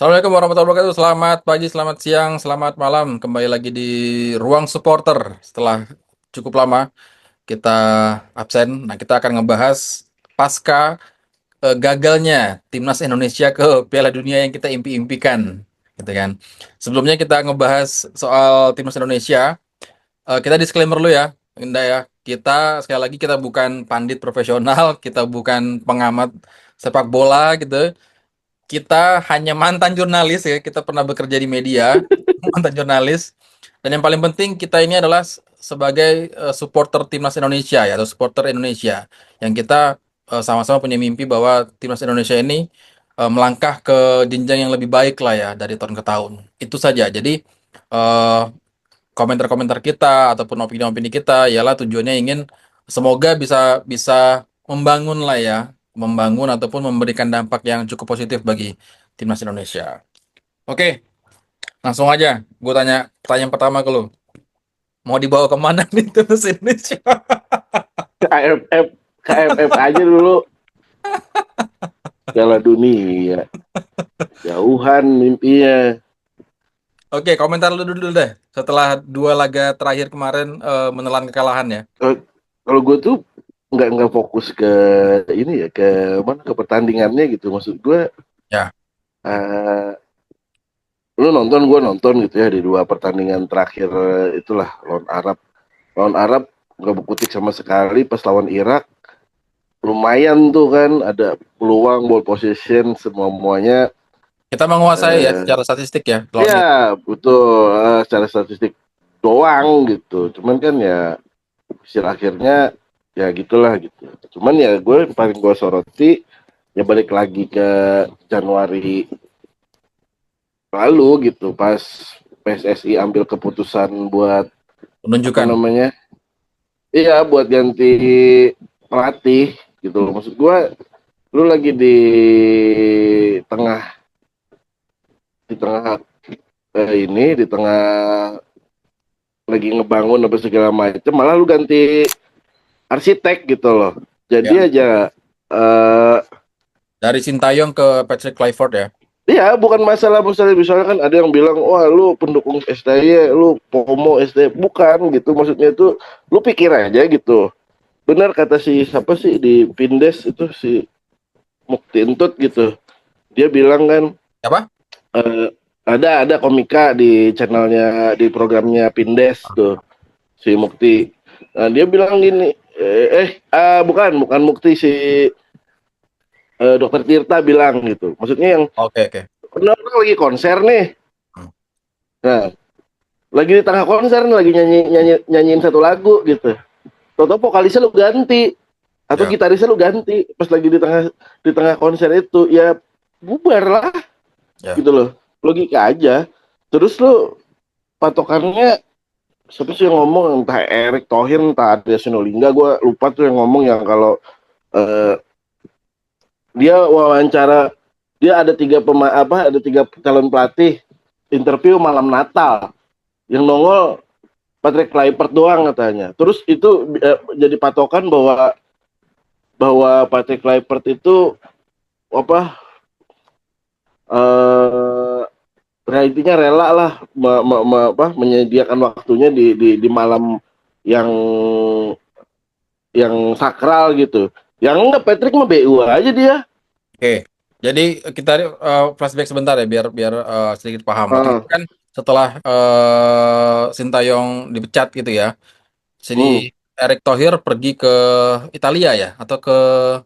Assalamualaikum warahmatullahi wabarakatuh. Selamat pagi, selamat siang, selamat malam. Kembali lagi di Ruang Supporter. Setelah cukup lama kita absen. Nah, kita akan ngebahas pasca gagalnya timnas Indonesia ke Piala Dunia yang kita impi-impikan, gitu kan. Sebelumnya kita ngebahas soal timnas Indonesia. Kita disclaimer dulu ya, Indah ya. Kita sekali lagi kita bukan pandit profesional, kita bukan pengamat sepak bola gitu. Kita hanya mantan jurnalis ya, kita pernah bekerja di media, mantan jurnalis. Dan yang paling penting kita ini adalah sebagai supporter timnas Indonesia ya, atau supporter Indonesia. Yang kita sama-sama punya mimpi bahwa timnas Indonesia ini melangkah ke jenjang yang lebih baik lah ya dari tahun ke tahun. Itu saja. Jadi eh, komentar-komentar kita ataupun opini-opini kita ialah tujuannya ingin semoga bisa bisa membangun lah ya, membangun ataupun memberikan dampak yang cukup positif bagi timnas Indonesia. Oke, langsung aja. Gue tanya pertanyaan pertama ke lu. Mau dibawa kemana nih timnas Indonesia? KFF KFF aja dulu. Piala Dunia jauhan mimpinya. Oke, komentar lu dulu deh. Setelah dua laga terakhir kemarin menelan kekalahan ya. Kalau kalau gue tuh nggak fokus ke ini ya, ke mana, ke pertandingannya gitu. Maksud gue, Ya, uh, lu nonton, gue nonton gitu ya di dua pertandingan terakhir, itulah lawan Arab nggak berkutik sama sekali. Pas lawan Irak lumayan tuh kan, ada peluang, ball possession, semuanya. kita menguasai ya uh, secara statistik ya lawan Ya, itu. betul. Secara statistik doang gitu. Cuman kan ya hasil akhirnya ya gitulah gitu. Cuman ya paling gue soroti ya balik lagi ke Januari lalu gitu, pas PSSI ambil keputusan buat apa Menunjukkan. namanya? Iya, buat ganti pelatih gitu loh. Maksud gue, lu lagi tengah di tengah di tengah lagi ngebangun apa segala macam, malah lu ganti arsitek gitu loh. Jadi Ya. aja, eh Dari Sintayong ke Patrick Kluivert ya. ya bukan masalah, misalnya kan ada yang bilang, wah lu pendukung STY, lu pomo STY, bukan gitu. Maksudnya itu lu pikir aja gitu. Benar kata si siapa sih di Pindes itu, si Mukti Entut gitu. Dia bilang kan, Apa? eh, ada komika di channelnya, di programnya Pindes tuh, si Mukti. Nah, dia bilang gini, bukan Mukti, si Dokter Tirta bilang gitu. Maksudnya yang Oke, oke. orang lagi konser nih. Hmm. Nah, lagi di tengah konser nih, lagi nyanyiin satu lagu gitu. Toto vokalisnya lu ganti atau Ya. gitarisnya lu ganti pas lagi di tengah konser itu, ya bubar lah Ya. gitu loh. Logika aja. Terus lu patokannya siapa sih yang ngomong, entah Erick Thohir entah Arya Sinulinga, gue lupa tuh yang ngomong, yang kalau eh, dia wawancara, dia ada tiga calon pelatih interview malam Natal, yang nongol Patrick Kluivert doang katanya. Terus itu jadi patokan bahwa bahwa Patrick Kluivert itu apa, eh intinya rela lah menyediakan waktunya di malam yang sakral gitu. Yang enggak, Patrick mah BU aja dia. Oke, jadi kita flashback sebentar ya biar biar sedikit paham. Waktu itu Ah, kan setelah Sintayong dipecat gitu ya, sini hmm, Erick Thohir pergi ke Italia ya atau ke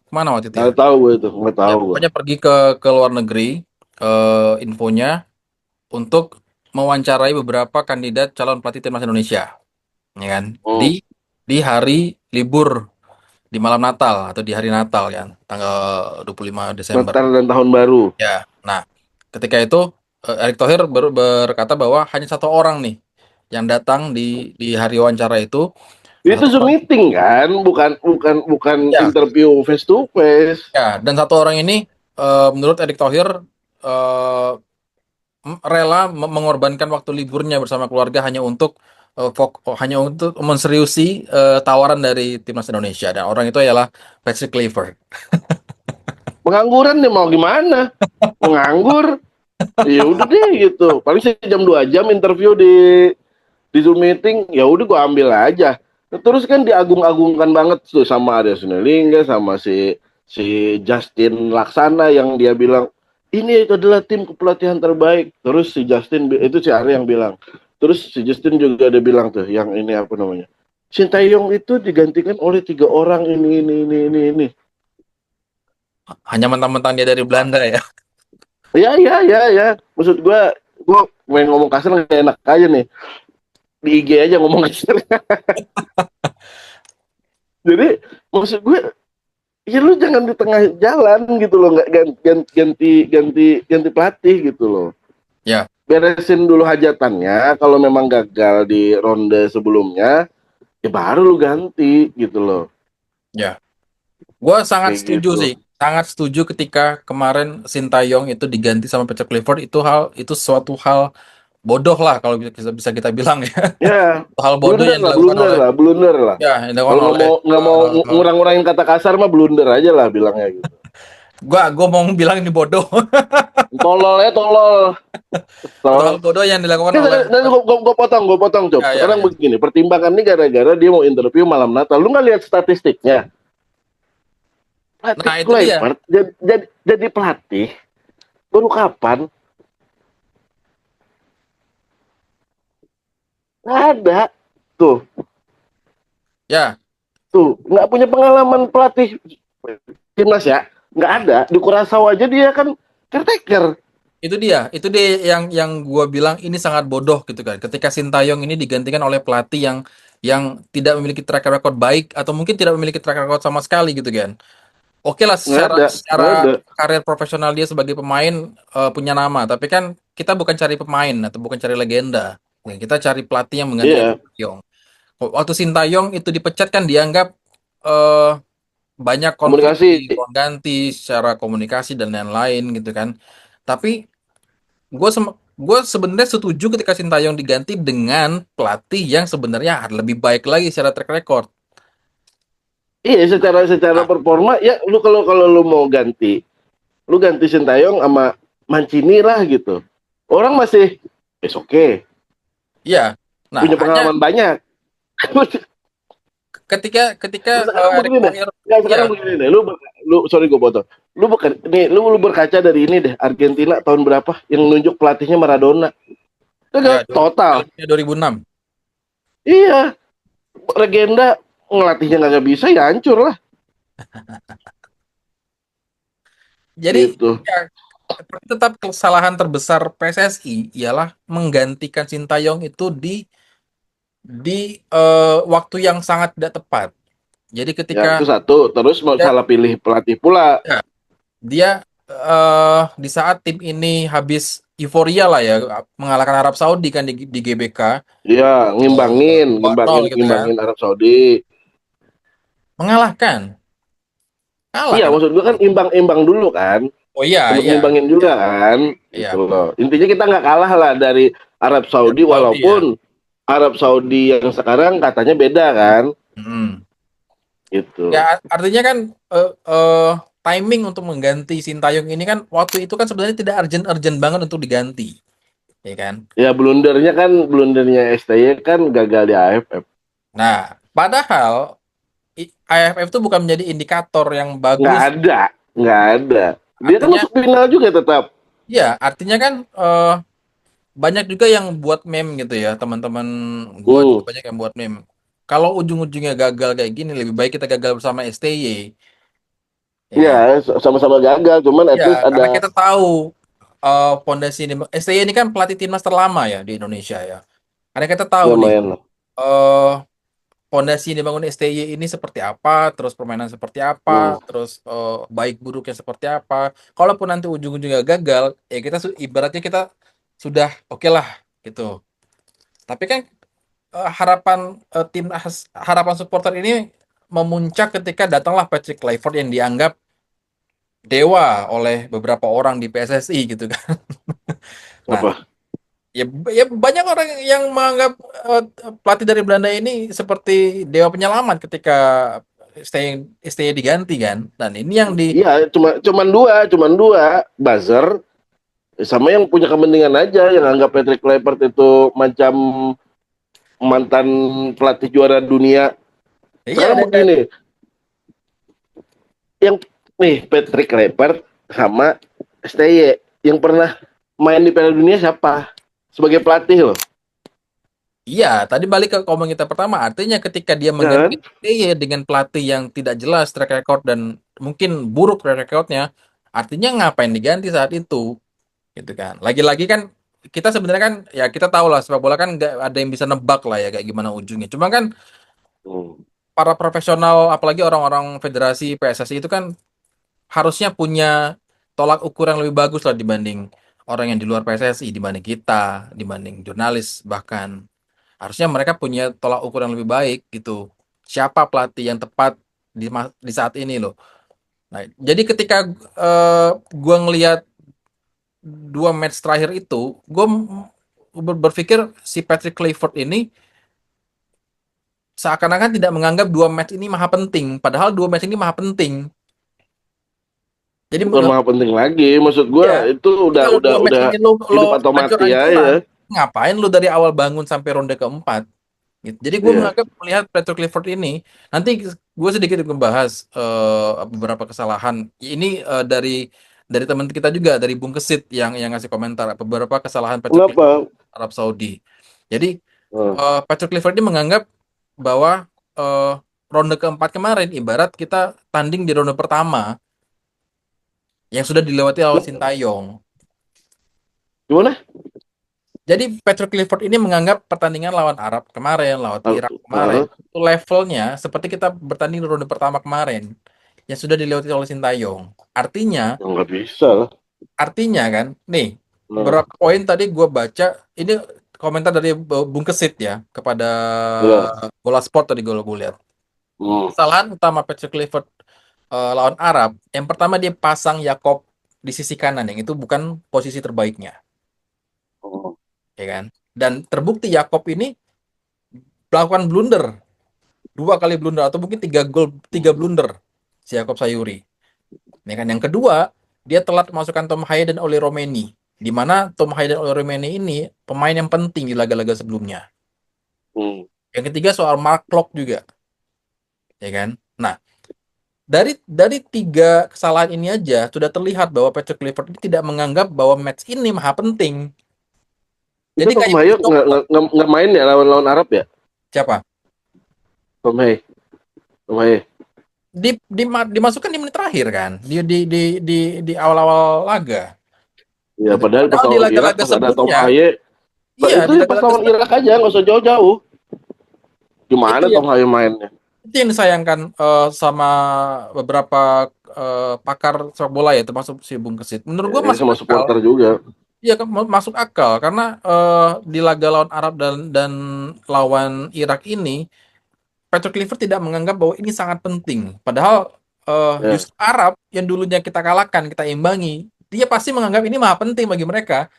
mana waktu itu ya? nggak tahu gue itu, nggak Ya tahu gue. pokoknya pergi ke luar negeri infonya untuk mewawancarai beberapa kandidat calon pelatih timnas Indonesia, ya kan? Di Hmm. di hari libur di malam Natal atau di hari Natal kan, tanggal 25 Desember. Natal dan Tahun Baru. Ya, nah ketika itu Erick Thohir berkata bahwa hanya satu orang nih yang datang di hari wawancara itu. Nah, Itu satu Zoom orang, meeting kan, bukan ya, interview face to face. ya, dan satu orang ini menurut Erick Thohir eh, rela mengorbankan waktu liburnya bersama keluarga hanya untuk menseriusi tawaran dari timnas Indonesia dan orang itu ialah Patrick Kluivert. Pengangguran nih, mau gimana? Menganggur. Ya udah deh gitu. Paling sejam 2 jam interview di Zoom meeting, ya udah gua ambil aja. Nah, terus kan diagung-agungkan banget tuh sama Arya Sinulinga sama si Justin Laksana yang dia bilang ini itu adalah tim kepelatihan terbaik. Terus si Justin itu si Arya yang bilang. Terus si Justin juga ada bilang tuh yang ini apa namanya? Sintayong itu digantikan oleh 3 orang ini. Hanya mentang-mentang dia dari Belanda ya. Ya. Maksud gua main ngomong kasar nggak enak aja nih. Di IG aja ngomong kasar. Jadi maksud gue ya lu jangan di tengah jalan gitu loh, nggak ganti pelatih gitu loh. Ya, Beresin dulu hajatannya, kalau memang gagal di ronde sebelumnya ya baru lu ganti gitu loh, ya. Gue sangat kayak setuju gitu. sih. Sangat setuju ketika kemarin Sintayong itu diganti sama Patrick Clifford, itu suatu hal bodoh lah kalau bisa kita bilang ya. Ya Hal bodoh yang dilakukan blunder oleh lah, blunder lah. ya yang dilakukan Kalau oleh nggak mau ngurang-ngurangin kata kasar mah blunder aja lah bilangnya gitu. gua mau bilang ini bodoh. Tolol ya tolol. Suatu hal Tolol. bodoh yang dilakukan Ya, oleh nanti gue potong, Cok. Sekarang ya. begini, pertimbangan ini gara-gara dia mau interview malam Natal. Lu nggak lihat statistiknya? Pelatih Nah, itu dia. Kluivert jadi pelatih baru kapan? Nggak ada. Tuh, Ya, nggak punya pengalaman pelatih timnas ya. Nggak ada. Di Curaçao aja dia kan caretaker. itu dia. Itu dia yang gua bilang ini sangat bodoh gitu kan. Ketika Sintayong ini digantikan oleh pelatih yang tidak memiliki track record baik atau mungkin tidak memiliki track record sama sekali gitu kan. Oke lah Nggak secara ada. secara Nggak ada. karir profesional dia sebagai pemain punya nama, tapi kan kita bukan cari pemain atau bukan cari legenda. Ya, kita cari pelatih yang menggantikan Iya. Sintayong. Waktu Sintayong itu dipecat kan dianggap eh, banyak konflik di Komunikasi. ruang ganti secara komunikasi dan lain-lain gitu kan. Tapi gue sebenarnya setuju ketika Sintayong diganti dengan pelatih yang sebenarnya lebih baik lagi secara track record. Iya, secara Nah, performa ya lu kalau lu mau ganti, lu ganti Sintayong sama Mancini lah gitu. Orang masih oke, okay. iya. Nah, Punya hanya pengalaman banyak. ketika ketika sekarang Erick begini deh. Thohir, Ya, ya, sekarang begini deh. Lu sorry gue potong. Lu berkaca dari ini deh. Argentina tahun berapa yang nunjuk pelatihnya Maradona? ya Gagal total. Piala Dunia 2006. Iya, legenda ngelatihnya nggak bisa ya hancur lah Jadi gitu. ya, tetap kesalahan terbesar PSSI ialah menggantikan Sintayong itu di waktu yang sangat tidak tepat. Jadi Ya ketika itu satu. Terus mau dia salah pilih pelatih pula. ya, dia di saat tim ini habis euforia lah ya mengalahkan Arab Saudi kan di GBK Iya, ngimbangin, 2-0 ngimbangin, gitu kan. ngimbangin Arab Saudi. Mengalahkan, kalah Iya, kan Arab maksud gua kan Saudi. imbang-imbang dulu kan. Oh iya, Sempet iya, ngimbangin iya, juga kan. Gitu iya. loh. Intinya kita nggak kalah lah dari Arab Arab Saudi Saudi ya. walaupun Arab Saudi yang sekarang katanya beda kan. Mm. Ya Gitu. artinya kan timing untuk mengganti Sintayong ini kan waktu itu kan sebenarnya tidak urgent-urgent banget untuk diganti, ya kan? Ya blundernya STY kan gagal di AFF. Nah, padahal AFF itu bukan menjadi indikator yang Nggak bagus. ada, nggak ada. Dia kan Artinya, masuk final juga tetap. ya, artinya kan banyak juga yang buat meme gitu ya, teman-teman gua juga Hmm. banyak yang buat meme. Kalau ujung-ujungnya gagal kayak gini, lebih baik kita gagal bersama STY, ya Ya, kan? sama-sama gagal, cuman at Ya, least karena ada. kita tahu pondasi ini, STY ini kan pelatih timnas terlama ya di Indonesia ya. Karena kita tahu Ya nih, lumayan lah. eh pondasi yang dibangun STY ini seperti apa, terus permainan seperti apa, Hmm. terus baik buruknya seperti apa. Kalaupun nanti ujung-ujungnya gagal, ya kita ibaratnya kita sudah oke lah gitu. Tapi kan harapan harapan supporter ini memuncak ketika datanglah Patrick Kluivert yang dianggap dewa oleh beberapa orang di PSSI gitu kan. Nah, Apa? ya banyak orang yang menganggap eh, pelatih dari Belanda ini seperti dewa penyelamat ketika stay diganti kan. Dan ini yang di Iya, cuman dua buzzer Sama yang punya kepentingan aja, yang anggap Patrick Kluivert itu macam mantan pelatih juara dunia. Iya, Sekarang begini, yang nih Patrick Kluivert sama STY yang pernah main di Piala Dunia siapa? Sebagai pelatih loh, iya, tadi balik ke komen kita pertama, artinya ketika dia ya mengganti kan? STY dengan pelatih yang tidak jelas track record dan mungkin buruk track recordnya, artinya ngapain diganti saat itu, gitu kan? Lagi-lagi kan kita sebenarnya kan ya kita tahu lah sepak bola kan nggak ada yang bisa nebak lah ya kayak gimana ujungnya. Cuma kan Hmm. para profesional, apalagi orang-orang federasi PSSI itu kan harusnya punya tolak ukur yang lebih bagus lah dibanding orang yang di luar PSSI, dibanding kita, dibanding jurnalis bahkan. Harusnya mereka punya tolak ukur yang lebih baik gitu. Siapa pelatih yang tepat di saat ini loh. Nah, jadi ketika gua ngelihat dua match terakhir itu, gua berpikir si Patrick Clifford ini seakan-akan tidak menganggap dua match ini maha penting, padahal dua match ini maha penting. Jadi Bukan maha penting lagi, maksud gue iya. itu Jadi udah kalau udah dua match udah ini lo hidup atau mati ancur-ancuran, ya. ngapain lo dari awal bangun sampai ronde keempat? Gitu. Jadi gue Iya. menganggap melihat Patrick Clifford ini, nanti gue sedikit membahas beberapa kesalahan. Ini dari teman kita juga, dari Bung Kesit yang ngasih komentar beberapa kesalahan Patrick Clifford Kenapa? Arab Saudi. Jadi Hmm. Patrick Clifford ini menganggap bahwa eh, ronde keempat kemarin ibarat kita tanding di ronde pertama yang sudah dilewati oleh Sintayong. Gimana? Jadi Patrick Clifford ini menganggap pertandingan lawan Arab kemarin, lawan Irak kemarin, Heeh. itu levelnya seperti kita bertanding di ronde pertama kemarin yang sudah dilewati oleh Sintayong. Artinya, Ya, nggak bisa lah. artinya kan, nih Nah, beberapa poin tadi gue baca ini komentar dari Bung Kesit ya kepada ya. Bola Sport tadi gue lihat. Hmm. Kesalahan utama Patrick Clifford lawan Arab, yang pertama dia pasang Yakob di sisi kanan yang itu bukan posisi terbaiknya, Hmm. ya kan? Dan terbukti Yakob ini melakukan blunder, dua kali blunder atau mungkin tiga gol, tiga blunder si Yakob Sayuri. Ya kan? Yang kedua, dia telat memasukkan Tom Haye dan Oli Romeni, di mana Tom Haye dan Oli Romeni ini pemain yang penting di laga-laga sebelumnya. Hmm. Yang ketiga soal Mark Klok juga, ya kan? Nah, dari tiga kesalahan ini aja sudah terlihat bahwa Patrick Clifford ini tidak menganggap bahwa match ini maha penting. Itu Jadi Tom kayak Hayo uji coba. nggak main ya lawan Arab ya? Siapa? Tom Hayo. Tom Hayo. Dimasukkan di menit terakhir kan, di awal-awal laga. Ya Gitu. padahal pas Padahal di lawan Irak laga-laga pas ada Tom sebelumnya, Hayo. iya Itu di pas laga-laga lawan Irak sebelumnya aja, nggak usah jauh-jauh. itu Gimana yang Tom Hayo mainnya? itu yang disayangkan sama beberapa pakar sepak bola ya termasuk si Bung Kesit. Menurut Ya, gua ini masuk sama akal. supporter juga. Iya kan masuk akal karena di laga lawan Arab dan lawan Irak ini Patrick Kluivert tidak menganggap bahwa ini sangat penting. Padahal Ya. justru Arab yang dulunya kita kalahkan, kita imbangi, dia pasti menganggap ini maha penting bagi mereka.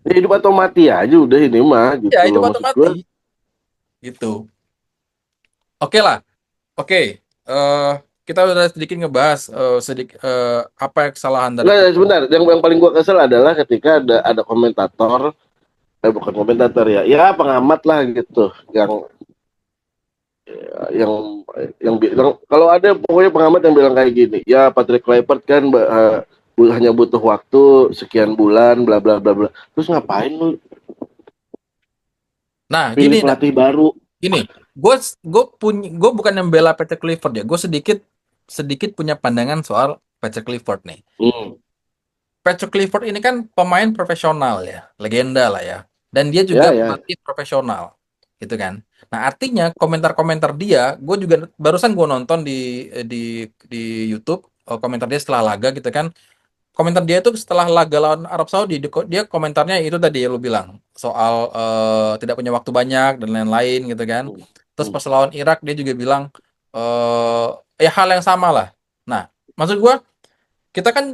Ya, hidup atau mati aja udah ini mah Ya, gitu itu loh mati maksud gue. gitu. Oke lah. Oke, eh kita udah sedikit ngebahas apa kesalahan dari Enggak, Pep. sebentar. Yang paling gue kesel adalah ketika ada komentator, bukan komentator ya, ya pengamat lah gitu, yang bilang kalau ada pokoknya pengamat yang bilang kayak gini, ya Patrick Kluivert kan hanya butuh waktu sekian bulan, bla bla bla bla. Terus ngapain lu Nah, pilih pelatih baru? gini, gue bukan yang bela Patrick Clifford ya. Gue sedikit sedikit punya pandangan soal Patrick Clifford nih. Hmm. Patrick Clifford ini kan pemain profesional ya, legenda lah ya. Dan dia juga Ya ya. pelatih profesional, gitu kan. Nah artinya komentar-komentar dia, gue juga barusan gue nonton di YouTube komentar dia setelah laga gitu kan. Komentar dia itu setelah laga lawan Arab Saudi, dia komentarnya itu tadi ya lu bilang soal tidak punya waktu banyak dan lain-lain gitu kan. Hmm. Terus Hmm. pas lawan Irak dia juga bilang ya hal yang sama lah. Nah, maksud gua kita kan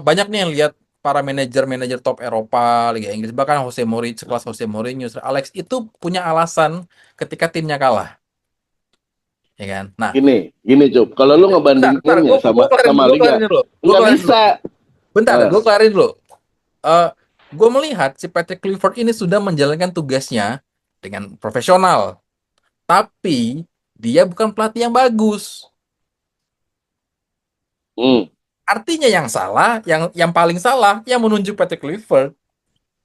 banyak nih yang lihat para manajer-manajer top Eropa, Liga Inggris, bahkan Jose Mourinho, sekelas Jose Mourinho, Sir Alex itu punya alasan ketika timnya kalah. ya kan? Nah, Gini Cuk, kalau lu bentar, ngebandinginnya gue sama kelarin dulu, sama gue liga, kelarin dulu, gue nggak kelarin dulu. bisa. Bentar, Eh, gue kelarin dulu. eh gue melihat si Patrick Clifford ini sudah menjalankan tugasnya dengan profesional, tapi dia bukan pelatih yang bagus. hmm. Artinya yang salah, yang paling salah, yang menunjuk Patrick Clifford.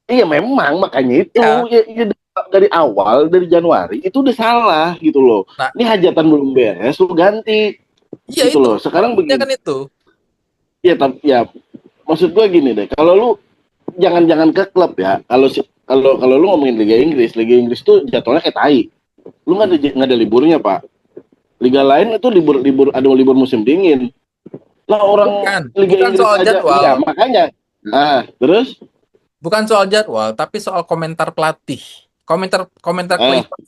Iya memang makanya itu Ya, ya dari awal dari Januari itu udah salah gitu loh. nah, Ini hajatan belum beres, lu ganti iya gitu itu, loh. Sekarang maksudnya kan begini, itu. ya tapi ya maksud gua gini deh. Kalau lu jangan-jangan ke klub ya. Kalau lu ngomongin Liga Inggris tuh jadwalnya kayak tai. Lu nggak ada liburnya pak. Liga lain itu libur ada libur musim dingin. Lah orang Bukan, Liga bukan Inggris soal aja, jadwal, iya makanya. Nah, terus, bukan soal jadwal, tapi soal komentar pelatih. Komentar komentar ah, Clifford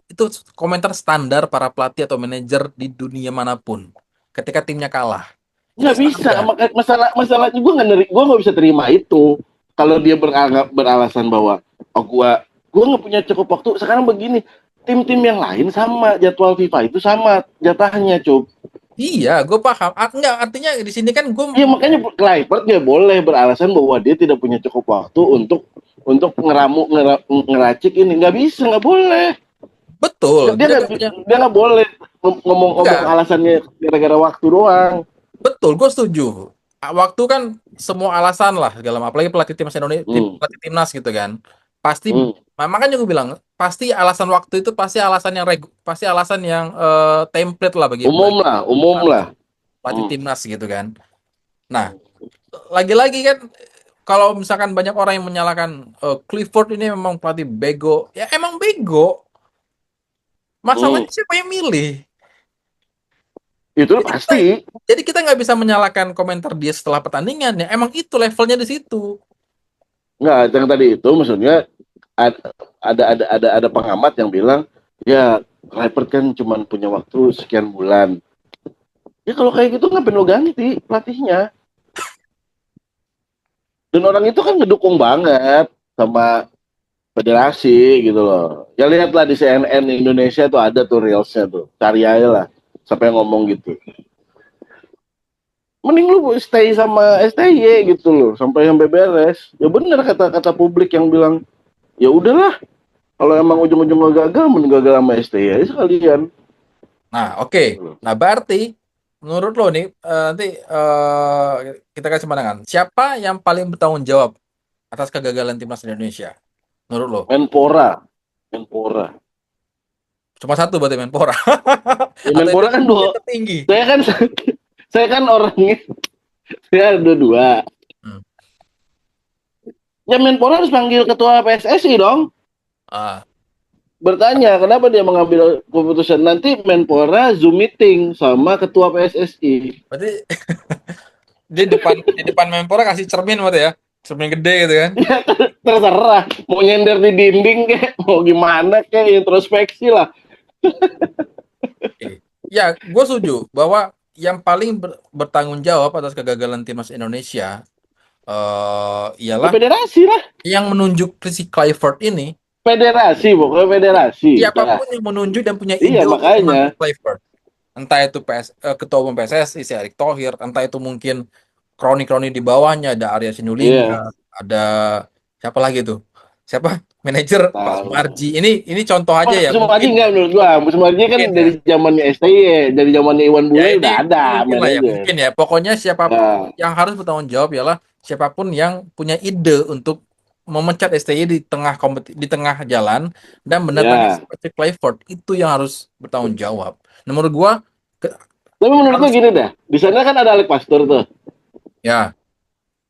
itu komentar standar para pelatih atau manajer di dunia manapun. Ketika timnya kalah, itu nggak bisa. standar. Masalahnya gue nggak bisa terima itu. Kalau dia beralasan bahwa oh gue nggak punya cukup waktu. Sekarang begini, tim-tim yang lain sama jadwal FIFA itu sama jatahnya, Cuk. Iya, gue paham. Enggak, artinya di sini kan gue Iya makanya Kluivert nggak boleh beralasan bahwa dia tidak punya cukup waktu untuk ngeracik ini, nggak bisa, nggak boleh. betul. Dia Dia nggak gak punya. dia nggak boleh ngomong Enggak, alasannya gara-gara waktu doang. betul. Gue setuju. Waktu kan semua alasan lah, segala macam. Apalagi pelatih timnas Indonesia, Hmm, pelatih timnas gitu kan. Pasti, hmm. makanya gue bilang, pasti alasan waktu itu pasti alasan yang pasti alasan yang template lah Umum bagi lah, umum lah. pelatih Hmm. timnas gitu kan. Nah, lagi-lagi kan kalau misalkan banyak orang yang menyalahkan Clifford ini memang pelatih bego, ya emang bego. Hmm. Masalahnya siapa yang milih? Itu Jadi kita, pasti. jadi kita nggak bisa menyalahkan komentar dia setelah pertandingan ya. Emang itu levelnya di situ. Nggak, yang tadi itu maksudnya ada pengamat yang bilang ya Kluivert kan cuma punya waktu sekian bulan. Ya kalau kayak gitu ngapain lo ganti pelatihnya? Dan orang itu kan ngedukung banget sama federasi gitu loh. Ya lihatlah di CNN Indonesia tuh ada tuh reelsnya tuh. Cari aja lah. Siapa yang ngomong gitu. Mending lu stay sama STY gitu loh sampai sampai beres. Ya bener kata-kata publik yang bilang ya udahlah kalau emang ujung-ujungnya gagal mending gagal sama STY aja sekalian. Nah, oke. Nah, berarti menurut lo nih nanti kita kasih pandangan. Siapa yang paling bertanggung jawab atas kegagalan timnas Indonesia? Menurut lo? Menpora, Menpora. Cuma satu berarti Menpora. Ya, Atau itu Menpora kan yang dua. tertinggi? Saya kan saya kan orangnya saya ada dua. Hmm. Ya Menpora harus panggil ketua PSSI dong. Ah, Bertanya kenapa dia mengambil keputusan nanti Menpora Zoom meeting sama ketua PSSI. berarti di depan Menpora kasih cermin berarti ya. Cermin gede gitu kan. Ya terserah mau nyender di dinding kayak mau gimana kayak introspeksi lah. Oke. Ya, gue setuju bahwa yang paling bertanggung jawab atas kegagalan timnas Indonesia Ya ialah federasi lah. yang menunjuk si Clifford ini. Federasi pokoknya federasi. Dah. Siapapun yang menunjuk dan punya Iya ide untuk makanya. mengangkat Clifford. Entah itu Ketua Umum PSSI, si Erick Thohir, entah itu mungkin kroni-kroni di bawahnya, ada Arya Sinulinga, Iya. ada siapa lagi tuh? Siapa? Manajer Pak Tahu. Sumarji. Ini contoh aja ya, Sumarji mungkin enggak menurut gua. Sumarji kan mungkin ya. dari zamannya STY, dari zamannya Iwan Ya Bule udah ini ada mungkin lah ya, manajer. mungkin ya. Pokoknya siapapun Nah, yang harus bertanggung jawab ialah siapapun yang punya ide untuk memecat STY di tengah jalan dan mendatangkan ya. seperti Clifford itu yang harus bertanggung jawab. Nah, menurut gua ke- Tapi menurut gua harus gini dah. Di sana kan ada Alek Pastur tuh, ya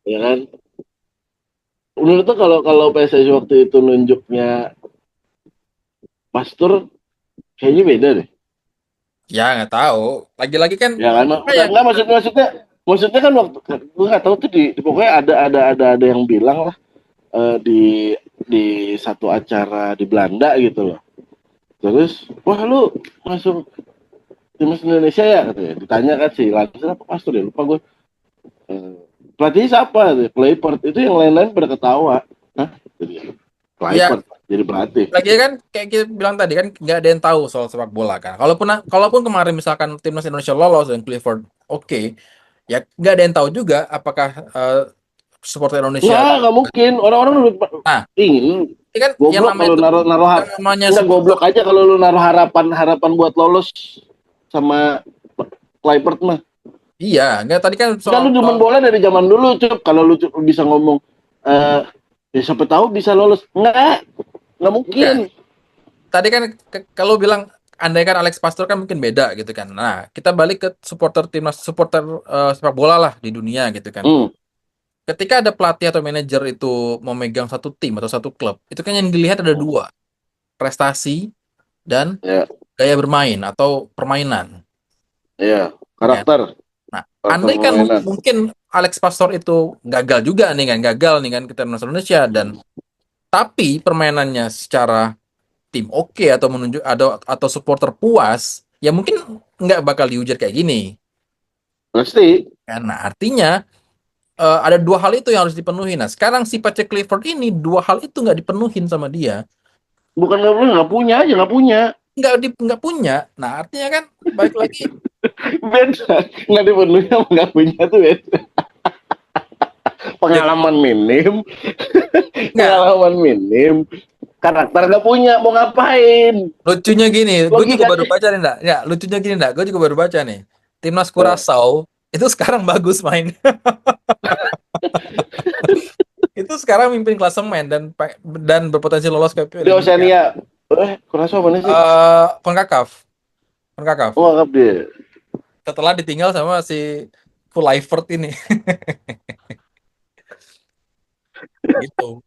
ya kan? Menurut tuh kalau kalau PSSI waktu itu nunjuknya Pastur kayaknya beda deh. ya nggak tahu. Lagi-lagi kan Ya kan? apa Enggak, ya? enggak maksudnya kan waktu gua nggak tahu tuh di pokoknya ada yang bilang lah di satu acara di Belanda gitu loh. Terus, wah lu masuk timnas Indonesia ya katanya. Ditanya kan sih, lantas apa Pastur ya? Lupa gue. Eh, Pelatihnya siapa? Kluivert. Itu yang lain-lain pada ketawa. Hah? Jadi, Ya Kluivert. jadi pelatih. Lagi kan kayak kita bilang tadi kan nggak ada yang tahu soal sepak bola kan. Kalaupun kemarin misalkan timnas Indonesia lolos dan Clifford oke, ya nggak ada yang tahu juga apakah supporter Indonesia. Nggak mungkin. Orang-orang udah Nah, ini ini kan yang goblok namanya kalau itu naruh naruh yang namanya nggak supporter. goblok aja kalau lu naruh harapan buat lolos sama Clipper mah. Iya, nggak tadi kan Kan soal, lu demen soal bola dari zaman dulu, Cup. Kalau lu bisa ngomong, eh ya siapa tahu bisa lolos. Nggak mungkin. enggak. Tadi kan kalau bilang andai kan Alex Pastor kan mungkin beda gitu kan. Nah, kita balik ke supporter timnas supporter sepak bola lah di dunia gitu kan. Hmm, Ketika ada pelatih atau manajer itu memegang satu tim atau satu klub, itu kan yang dilihat ada dua, prestasi dan ya, gaya bermain atau permainan. ya. Ya. Karakter, Nah, karakter andai kan permainan. mungkin Alex Pastor itu gagal juga nih kan, gagal nih kan kita timnas Indonesia dan tapi permainannya secara tim oke atau menunjuk atau supporter puas, ya mungkin nggak bakal dihujat kayak gini. Pasti. Karena artinya ada dua hal itu yang harus dipenuhi. Nah, sekarang si Patrick Clifford ini dua hal itu nggak dipenuhin sama dia, Bukan nggak punya aja, nggak punya. nggak punya. Nah, artinya kan balik lagi Beda. Nggak dipenuhi sama nggak punya tuh beda. ya, Pengalaman minim, nggak. pengalaman minim. Karakter nggak punya, mau ngapain? Lucunya gini, gue juga baru Logikanya. baca nih, enggak? Ya, lucunya gini, enggak? Gue juga baru baca nih. Timnas Eh, Curaçao itu sekarang bagus main. Itu sekarang mimpin klasemen dan berpotensi lolos ke di Piala Dunia. Oceania. Kurasa mana sih? CONCACAF, CONCACAF. Oh, anggap dia. Setelah ditinggal sama si Kluivert ini. Gitu.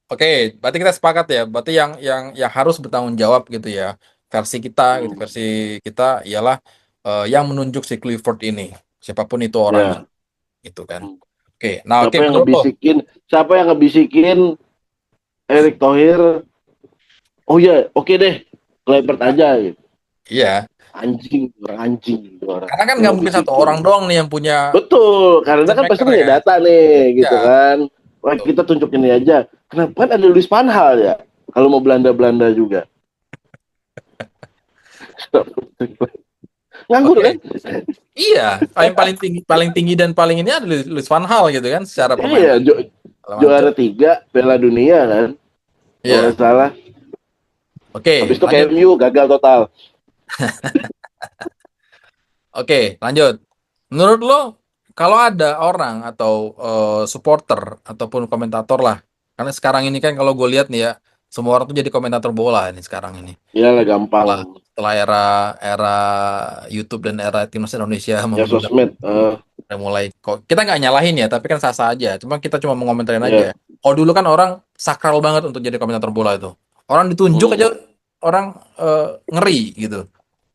Oke, berarti kita sepakat ya. Berarti yang harus bertanggung jawab gitu ya. Versi kita gitu, Hmm, versi kita ialah yang menunjuk si Clifford ini, siapapun itu orangnya, ya. gitu kan. Hmm. Oke, nah oke Siapa yang menurut lo? ngebisikin? Siapa yang ngebisikin Erick Thohir? Oh ya, oke deh. Kleber Nah, aja gitu. iya, Anjing itu orang karena kan yang nggak mungkin satu ngebisikin. orang doang nih yang punya Betul, karena decision kan pasti maker punya ya. data nih, gitu Ya, kan. Wah, betul. kita tunjukin ini aja. Kenapa kan ada Luis Van Gaal ya? Kalau mau Belanda-Belanda juga. Nganggur kan? Oke. Iya, paling tinggi dan paling ini ada Luis Van Gaal gitu kan secara Iya, permainan. Kalau juara Mancur, 3 Piala Dunia kan. Kalau iya. nggak salah. Habis Oke, itu ke lanjut. MU gagal total. Oke, lanjut. Menurut lo, kalau ada orang atau supporter ataupun komentator lah, karena sekarang ini kan kalau gue lihat nih ya, semua orang tuh jadi komentator bola ini sekarang ini. Iyalah gampang. Setelah setelah era era YouTube dan era timnas Indonesia Ya membludak, sosmed. udah mulai kok kita nggak nyalahin ya, tapi kan sah-sah aja. Cuma kita cuma mengomentarin aja. Ya. Kalau dulu kan orang sakral banget untuk jadi komentator bola itu. Orang ditunjuk aja Hmm. orang eh, ngeri gitu.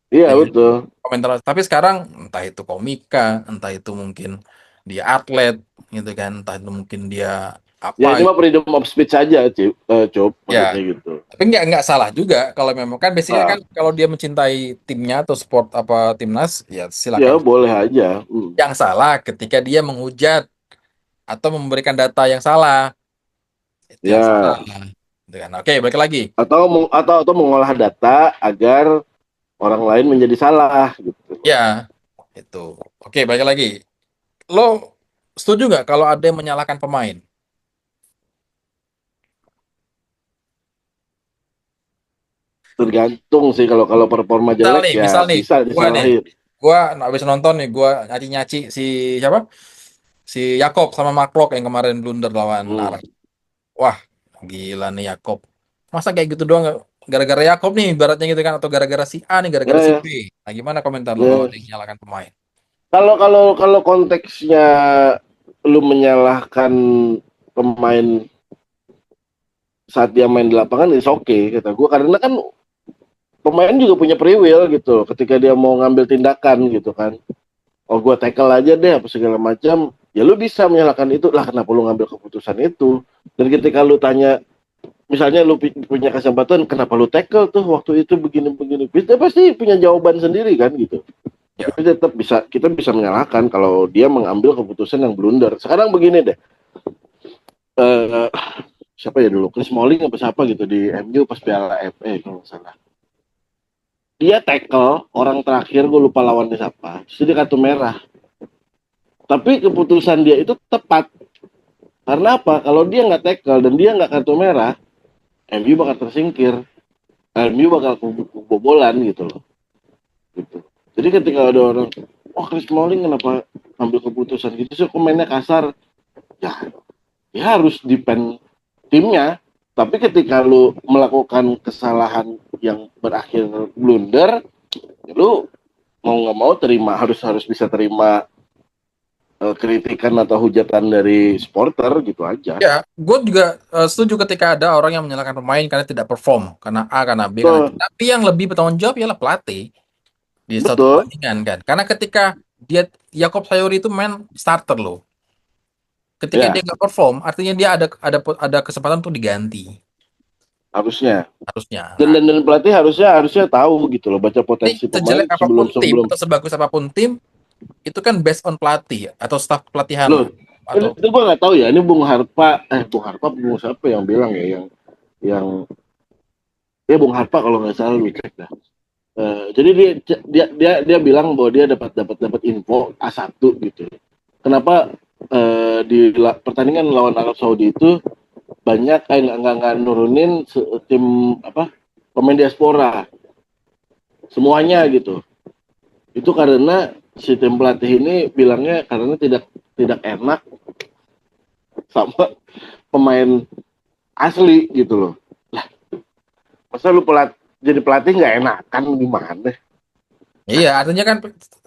Iya Jadi betul. komentar tapi sekarang entah itu komika entah itu mungkin dia atlet gitu kan entah itu mungkin dia Ya apa ini mah freedom of speech saja, Cuk. ya Maksudnya gitu. tapi nggak salah juga kalau memang kan basicnya kan Ah, kalau dia mencintai timnya atau sport apa timnas ya ya silakan boleh aja. yang salah ketika dia menghujat atau memberikan data yang salah itu yang salah Ya. gitu kan oke balik lagi Atau mengolah data agar orang lain menjadi salah gitu. ya itu oke balik lagi lo setuju nggak kalau ada yang menyalahkan pemain. Tergantung sih kalau kalau performa jelek ya Misal nih, bisa gua nih, disalahin. gua habis nonton nih, gua nyaci-nyaci si siapa? Si Yakob sama Mark yang kemarin blunder lawan Hmm. Arab. Wah, gila nih Yakob. Masa kayak gitu doang gara-gara Yakob nih ibaratnya gitu kan atau gara-gara si A nih, gara-gara Ya, si B. ya. Nah, gimana komentar lo kalau Ya. ada yang menyalahkan pemain? Kalau kalau kalau konteksnya lu menyalahkan pemain saat dia main di lapangan is oke kata gue karena kan pemain juga punya free will gitu ketika dia mau ngambil tindakan gitu kan. Oh gue tackle aja deh apa segala macam. Ya lu bisa menyalahkan itu lah kenapa lu ngambil keputusan itu. Dan ketika lu tanya misalnya lu punya kesempatan kenapa lu tackle tuh waktu itu begini-begini. Kita pasti punya jawaban sendiri kan gitu. Ya, Tapi tetap kita bisa menyalahkan kalau dia mengambil keputusan yang blunder. Sekarang begini deh. Eh, siapa ya dulu, Chris Smalling apa siapa gitu di MU pas Piala FA kalau nggak salah. Dia tackle orang terakhir, gue lupa lawannya siapa, terus dia kartu merah. Tapi keputusan dia itu tepat. Karena apa? Kalau dia nggak tackle dan dia nggak kartu merah, MU bakal tersingkir. MU bakal kebobolan gitu loh. Gitu. Jadi ketika ada orang, wah Chris Smalling kenapa ambil keputusan gitu sih, kok mainnya kasar? Ya, dia harus defend timnya. Tapi ketika lu melakukan kesalahan yang berakhir blunder, lu mau nggak mau terima, harus harus bisa terima kritikan atau hujatan dari supporter gitu aja. Ya, gue juga setuju ketika ada orang yang menyalahkan pemain karena tidak perform, karena A, karena B, karena C. Betul, Tapi yang lebih bertanggung jawab ialah pelatih di suatu betul, pertandingan kan. Karena ketika dia Yakob Sayuri itu main starter loh. Ketika dia ya nggak perform, artinya dia ada kesempatan untuk diganti harusnya. harusnya. Dan, Nah, dan pelatih harusnya harusnya tahu gitu loh, baca ini potensi pemain sejelek apapun sebelum tim sebelum atau sebagus apapun tim, itu kan based on pelatih atau staf pelatihan loh. atau Itu gue nggak tahu ya. Ini Bung Harpa, Bung siapa yang bilang ya, yang ya Bung Harpa kalau nggak salah, lu cek dah. Jadi dia bilang bahwa dia dapat dapat dapat info A1 gitu. Kenapa di pertandingan lawan Arab Saudi itu banyak nggak nurunin tim apa, pemain diaspora semuanya gitu. Itu karena si tim pelatih ini bilangnya karena tidak tidak enak sama pemain asli gitu loh. Masa lu jadi pelatih nggak enakan gimana? iya, artinya kan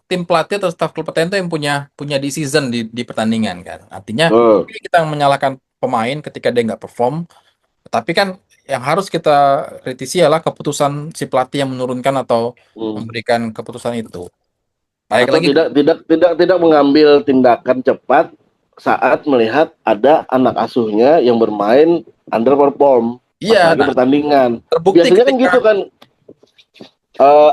tim pelatih atau staf kompeten itu yang punya punya decision di pertandingan kan. Artinya Oh, kita menyalahkan pemain ketika dia nggak perform, tapi kan yang harus kita kritisi adalah keputusan si pelatih yang menurunkan atau hmm. memberikan keputusan itu. Baik Atau lagi, tidak mengambil tindakan cepat saat melihat ada anak asuhnya yang bermain underperform iya, pas lagi nah pertandingan. terbukti Biasanya kan ketika gitu kan.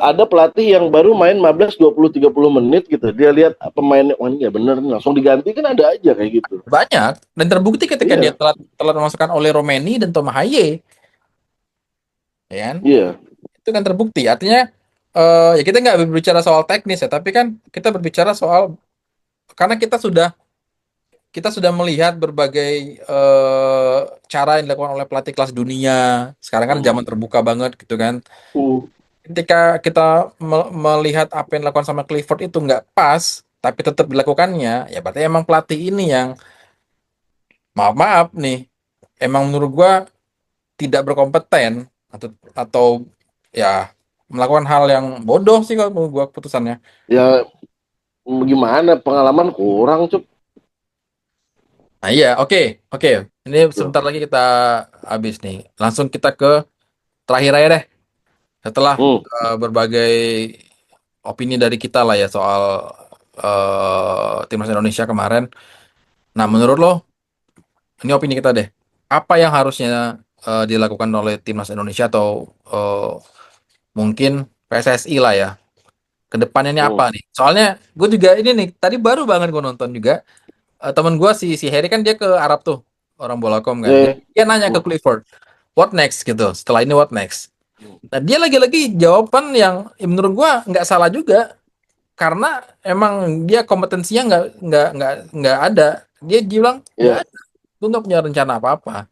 Ada pelatih yang baru main 15 20 30 menit gitu. Dia lihat pemainnya, wah ini ya bener nih, langsung diganti, kan ada aja kayak gitu. banyak dan terbukti ketika dia Iya, telat telat memasukkan oleh Romeni dan Tomahaye, ya kan? iya. Itu kan terbukti. Artinya ya kita nggak berbicara soal teknis ya, tapi kan kita berbicara soal karena kita sudah melihat berbagai cara yang dilakukan oleh pelatih kelas dunia. Sekarang kan zaman Hmm. terbuka banget gitu kan. Hmm. Ketika kita melihat apa yang dilakukan sama Clifford itu nggak pas, tapi tetap dilakukannya, ya berarti emang pelatih ini yang maaf maaf nih, emang menurut gua tidak berkompeten atau ya melakukan hal yang bodoh sih kalau menurut gua keputusannya. Ya gimana, pengalaman kurang cuk. Nah iya, oke, oke. Ini Tuh. sebentar lagi kita habis nih. Langsung kita ke terakhir aja deh. Setelah Hmm. berbagai opini dari kita lah ya soal timnas Indonesia kemarin. Nah, menurut lo, ini opini kita deh. Apa yang harusnya dilakukan oleh timnas Indonesia atau mungkin PSSI lah ya. Kedepannya ini apa Hmm. nih? Soalnya gue juga ini nih, tadi baru banget gue nonton juga. Temen gue si Harry kan dia ke Arab tuh, orang Bolakom kan. Jadi Eh. dia nanya ke Hmm. Clifford, what next gitu. Setelah ini what next? Nah, dia lagi-lagi jawaban yang ya menurut gua nggak salah juga karena emang dia kompetensinya nggak ada. Dia bilang nggak Ya, ada, gue nggak punya rencana apa-apa.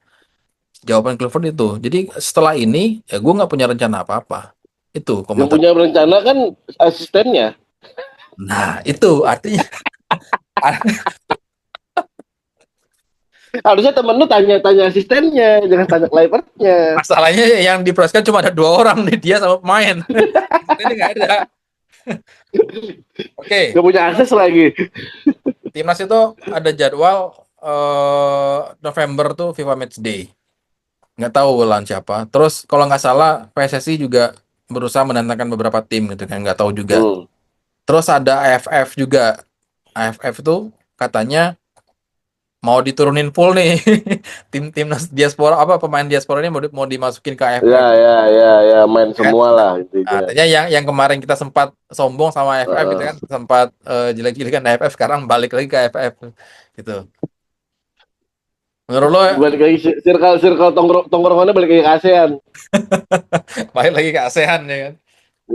Jawaban Clifford itu. Jadi setelah ini ya gue nggak punya rencana apa-apa. Itu yang komentar. punya rencana kan asistennya. Nah itu artinya Harusnya temen lu tanya-tanya asistennya, jangan tanya clivernya. masalahnya yang diproseskan cuma ada dua orang nih, dia sama pemain. Ini nggak ada. Oke, Gak punya akses lagi. timnas itu ada jadwal November tuh FIFA Matchday. Nggak tahu lawan siapa. Terus kalau nggak salah PSSI juga berusaha mendatangkan beberapa tim gitu kan, nggak tahu juga. Hmm. Terus ada AFF juga. AFF itu katanya mau diturunin full nih tim-timnas diaspora apa pemain diaspora ini mau dimasukin ke Ya, AFF ya, ya, ya, main kan. semua lah Nah, intinya. artinya yang kemarin kita sempat sombong sama AFF gitu Heeh. kan, sempat jelek-jelekan AFF, sekarang balik lagi ke AFF gitu. Menurut lo Balik lagi circle tongkrongannya balik lagi ke ASEAN. balik lagi ke ASEAN ya kan?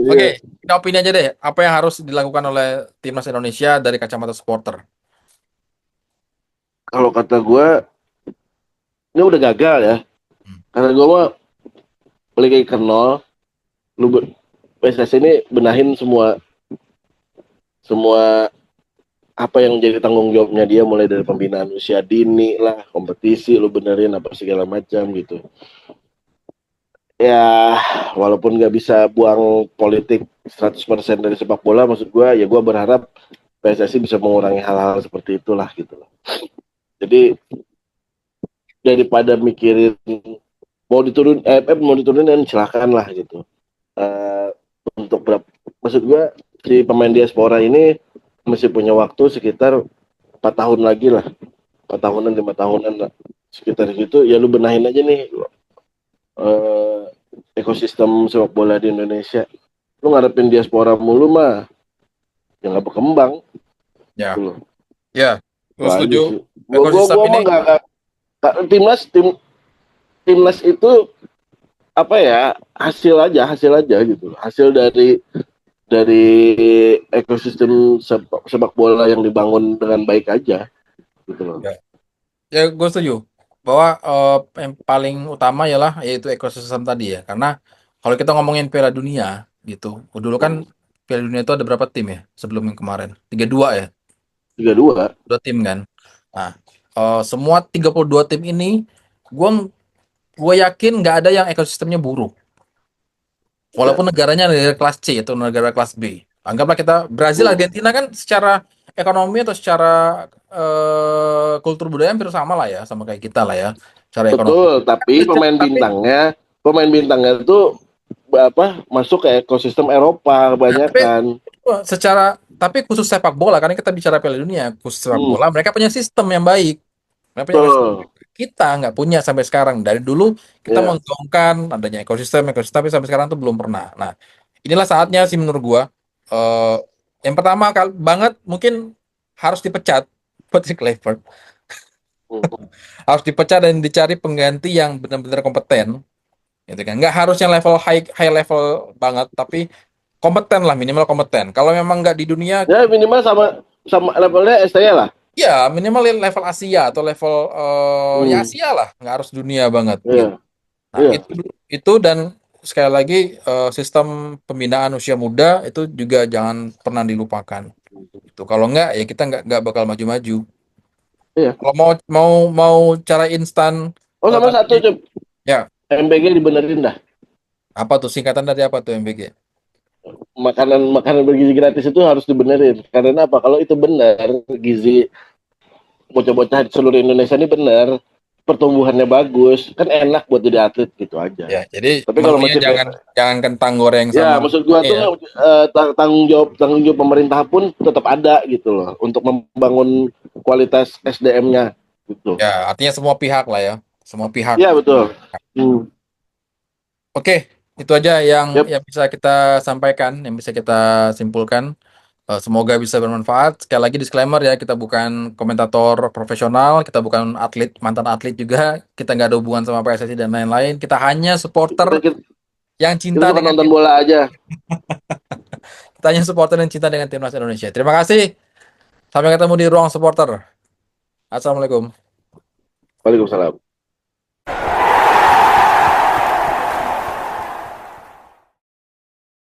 Oke, Iya. kita opini aja deh. Apa yang harus dilakukan oleh timnas Indonesia dari kacamata supporter? Kalau kata gue, ini udah gagal ya. Hmm. Karena gue mah balik lagi ke nol. Lu PSSI ini benahin semua semua apa yang jadi tanggung jawabnya dia, mulai dari pembinaan usia dini lah, kompetisi lu benerin apa segala macam gitu. Ya, walaupun nggak bisa buang politik 100% dari sepak bola, maksud gue ya gue berharap PSSI bisa mengurangi hal-hal seperti itulah gitu loh. Jadi daripada mikirin mau diturunin silakan lah gitu. Eh, untuk berapa, maksud gue si pemain diaspora ini masih punya waktu sekitar 4 tahun lagi lah, 4 tahunan 5 tahunan lah, sekitar gitu ya. Lu benahin aja nih eh, ekosistem sepak bola di Indonesia. Lu ngarepin diaspora mulu mah ya nggak berkembang gitu Ya, loh. ya, Itu gue aja setuju. sih. Ekosistem Gua ini, mah nggak timnas itu apa ya, hasil aja gitu, hasil dari ekosistem sepak bola yang dibangun dengan baik aja gitu loh. ya, ya gue setuju bahwa yang paling utama ialah yaitu ekosistem tadi ya. Karena kalau kita ngomongin Piala Dunia gitu, dulu kan Piala Dunia itu ada berapa tim ya sebelum yang kemarin? 32 ya, 32. dua tim kan. Nah, semua 32 tim ini, gue gue yakin nggak ada yang ekosistemnya buruk. Ya, Walaupun negaranya negara kelas C atau negara kelas B. Anggaplah kita Brazil, hmm. Argentina kan secara ekonomi atau secara kultur budaya hampir sama lah ya, sama kayak kita lah ya, secara ekonomi. Betul, tapi Tapi pemain bintangnya itu apa, masuk ke ekosistem Eropa ya, tapi kebanyakan. tapi khusus sepak bola, karena kita bicara Piala Dunia, khusus sepak Hmm, bola, mereka punya sistem yang baik. Mereka punya sistem. betul. Kita nggak punya sampai sekarang. Dari dulu kita Ya, menggaungkan adanya ekosistem, tapi sampai sekarang tuh belum pernah. Nah, inilah saatnya sih menurut gua. eh yang pertama banget mungkin harus dipecat Patrick Kluivert. hmm. Harus dipecat dan dicari pengganti yang benar-benar kompeten, gitu kan. Nggak harus yang level high high level banget, tapi kompeten lah, minimal kompeten. Kalau memang nggak di dunia, Ya minimal sama sama levelnya STY lah. ya minimal level Asia atau level ya Hmm, Asia lah, nggak harus dunia banget gitu. iya, Nah, iya. itu dan sekali lagi sistem pembinaan usia muda itu juga jangan pernah dilupakan. Itu kalau nggak ya kita nggak bakal maju-maju. Iya. Kalau mau mau mau cara instan Oh, sama tadi satu Cep. ya, MBG dibenerin dah. apa tuh singkatan dari apa tuh MBG? Makanan makanan bergizi gratis itu harus dibenerin. Karena apa? Kalau itu benar, gizi bocah-bocah di seluruh Indonesia ini benar, pertumbuhannya bagus, kan enak buat jadi atlet gitu aja. Ya, jadi Tapi kalau menunya masih jangan kentang goreng sama ya, maksud gua ini tuh ya. tanggung jawab pemerintah pun tetap ada gitu loh, untuk membangun kualitas SDM-nya gitu. Ya, artinya semua pihak lah ya. Semua pihak. Iya betul. Hmm. Oke, itu aja yang Yep. bisa kita sampaikan, yang bisa kita simpulkan. Semoga bisa bermanfaat. Sekali lagi disclaimer ya, kita bukan komentator profesional, kita bukan atlet, mantan atlet juga, kita nggak ada hubungan sama PSSI dan lain-lain. Kita hanya supporter Kita, kita, yang kita cinta suka dengan nonton tim, bola aja. kita hanya supporter yang cinta dengan timnas Indonesia. Terima kasih. Sampai ketemu di ruang supporter. Assalamualaikum. Waalaikumsalam.